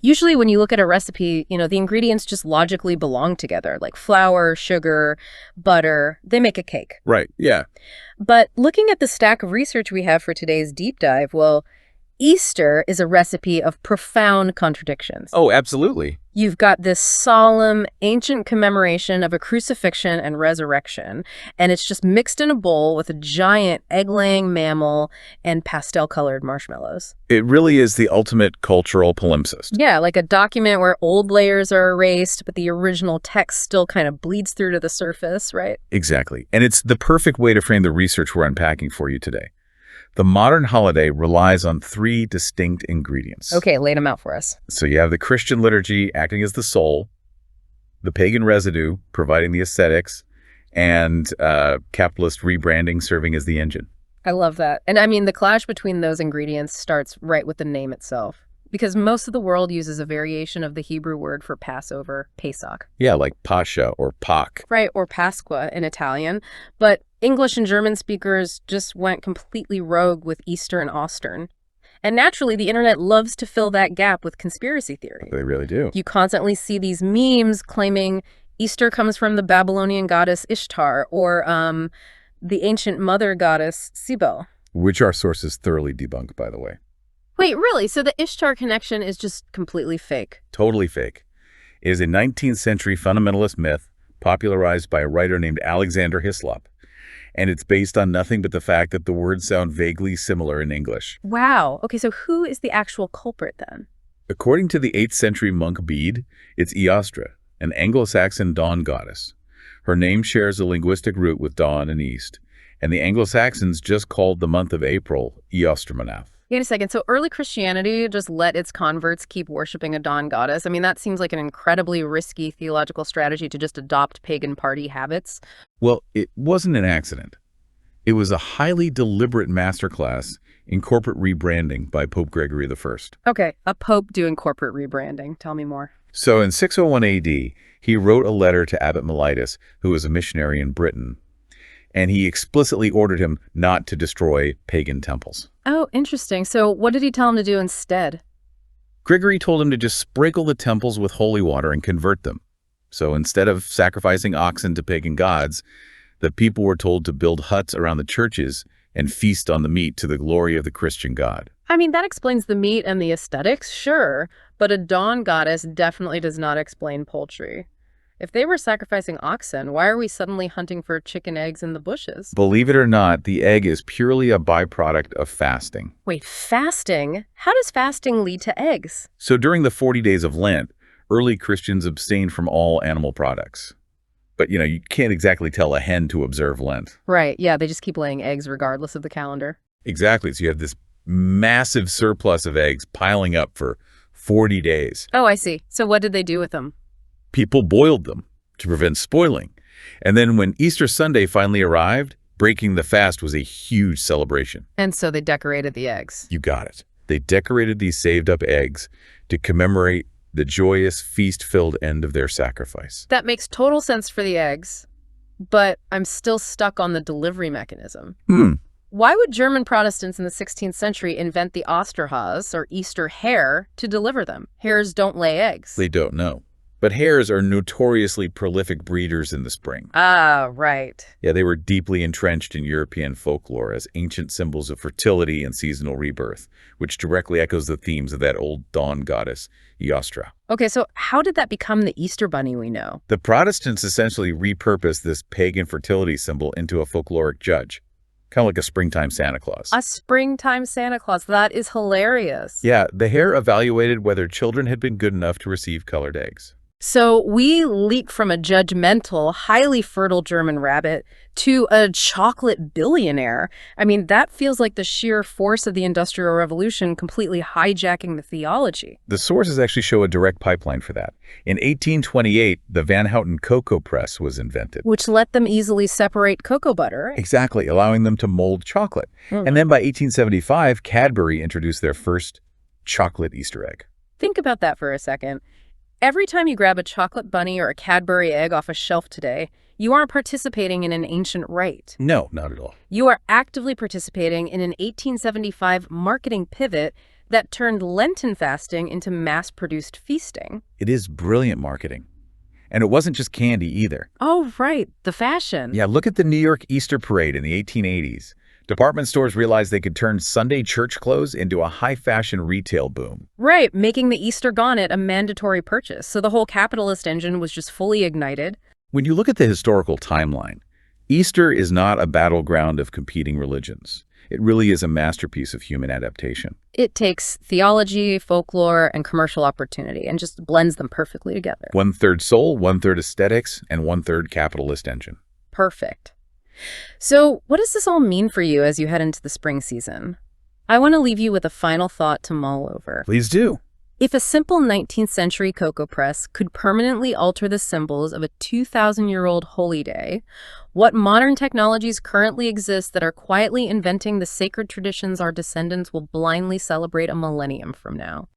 Usually when you look at a recipe, the ingredients just logically belong together, like flour, sugar, butter. They make a cake. Right, yeah. But looking at the stack of research we have for today's deep dive, well, Easter is a recipe of profound contradictions. Oh, absolutely. You've got this solemn, ancient commemoration of a crucifixion and resurrection, and it's just mixed in a bowl with a giant egg-laying mammal and pastel-colored marshmallows. It really is the ultimate cultural palimpsest. Yeah, like a document where old layers are erased, but the original text still kind of bleeds through to the surface, right? Exactly. And it's the perfect way to frame the research we're unpacking for you today. The modern holiday relies on 3 distinct ingredients. Okay, lay them out for us. So you have the Christian liturgy acting as the soul, the pagan residue providing the aesthetics, and capitalist rebranding serving as the engine. I love that. And I mean, the clash between those ingredients starts right with the name itself, because most of the world uses a variation of the Hebrew word for Passover, Pesach. Yeah, like Pascha or Pâques. Right, or Pasqua in Italian. But English and German speakers just went completely rogue with Easter and Ēostre. And naturally, the internet loves to fill that gap with conspiracy theory. They really do. You constantly see these memes claiming Easter comes from the Babylonian goddess Ishtar or the ancient mother goddess Cybele. Which our sources thoroughly debunk, by the way. Wait, really? So the Ishtar connection is just completely fake? Totally fake. It is a 19th century fundamentalist myth popularized by a writer named Alexander Hislop. And it's based on nothing but the fact that the words sound vaguely similar in English. Wow. Okay, so who is the actual culprit then? According to the 8th century monk Bede, it's Ēostre, an Anglo-Saxon dawn goddess. Her name shares a linguistic root with dawn and east, and the Anglo-Saxons just called the month of April Ēostremanath. Wait a second. So early Christianity just let its converts keep worshiping a dawn goddess? I mean, that seems like an incredibly risky theological strategy to just adopt pagan party habits. Well, it wasn't an accident. It was a highly deliberate masterclass in corporate rebranding by Pope Gregory I. Okay, a pope doing corporate rebranding. Tell me more. So in 601 AD, he wrote a letter to Abbot Mellitus, who was a missionary in Britain, and he explicitly ordered him not to destroy pagan temples. Oh, interesting. So what did he tell him to do instead? Gregory told him to just sprinkle the temples with holy water and convert them. So instead of sacrificing oxen to pagan gods, the people were told to build huts around the churches and feast on the meat to the glory of the Christian God. I mean, that explains the meat and the aesthetics, sure, but a dawn goddess definitely does not explain poultry. If they were sacrificing oxen, why are we suddenly hunting for chicken eggs in the bushes? Believe it or not, the egg is purely a byproduct of fasting. Wait, fasting? How does fasting lead to eggs? So during the 40 days of Lent, early Christians abstained from all animal products. But, you can't exactly tell a hen to observe Lent. Right, yeah, they just keep laying eggs regardless of the calendar. Exactly, so you have this massive surplus of eggs piling up for 40 days. Oh, I see. So what did they do with them? People boiled them to prevent spoiling. And then when Easter Sunday finally arrived, breaking the fast was a huge celebration. And so they decorated the eggs. You got it. They decorated these saved-up eggs to commemorate the joyous, feast-filled end of their sacrifice. That makes total sense for the eggs, but I'm still stuck on the delivery mechanism. Why would German Protestants in the 16th century invent the Osterhase, or Easter hare, to deliver them? Hares don't lay eggs. They don't know. But hares are notoriously prolific breeders in the spring. Ah, right. Yeah, they were deeply entrenched in European folklore as ancient symbols of fertility and seasonal rebirth, which directly echoes the themes of that old dawn goddess, Ēostre. Okay, so how did that become the Easter bunny we know? The Protestants essentially repurposed this pagan fertility symbol into a folkloric judge, kind of like a springtime Santa Claus. A springtime Santa Claus. That is hilarious. Yeah, the hare evaluated whether children had been good enough to receive colored eggs. So we leap from a judgmental, highly fertile German rabbit to a chocolate billionaire. I mean, that feels like the sheer force of the Industrial Revolution completely hijacking the theology. The sources actually show a direct pipeline for that. In 1828, the Van Houten cocoa press was invented. Which let them easily separate cocoa butter. Exactly, allowing them to mold chocolate. And then by 1875, Cadbury introduced their first chocolate Easter egg. Think about that for a second. Every time you grab a chocolate bunny or a Cadbury egg off a shelf today, you aren't participating in an ancient rite. No, not at all. You are actively participating in an 1875 marketing pivot that turned Lenten fasting into mass-produced feasting. It is brilliant marketing. And it wasn't just candy either. Oh, right, the fashion. Yeah, look at the New York Easter Parade in the 1880s. Department stores realized they could turn Sunday church clothes into a high-fashion retail boom. Right, making the Easter bonnet a mandatory purchase. So the whole capitalist engine was just fully ignited. When you look at the historical timeline, Easter is not a battleground of competing religions. It really is a masterpiece of human adaptation. It takes theology, folklore, and commercial opportunity and just blends them perfectly together. 1/3 soul, 1/3 aesthetics, and 1/3 capitalist engine. Perfect. So what does this all mean for you as you head into the spring season? I want to leave you with a final thought to mull over. Please do. If a simple 19th century cocoa press could permanently alter the symbols of a 2,000-year-old holy day, what modern technologies currently exist that are quietly inventing the sacred traditions our descendants will blindly celebrate a millennium from now?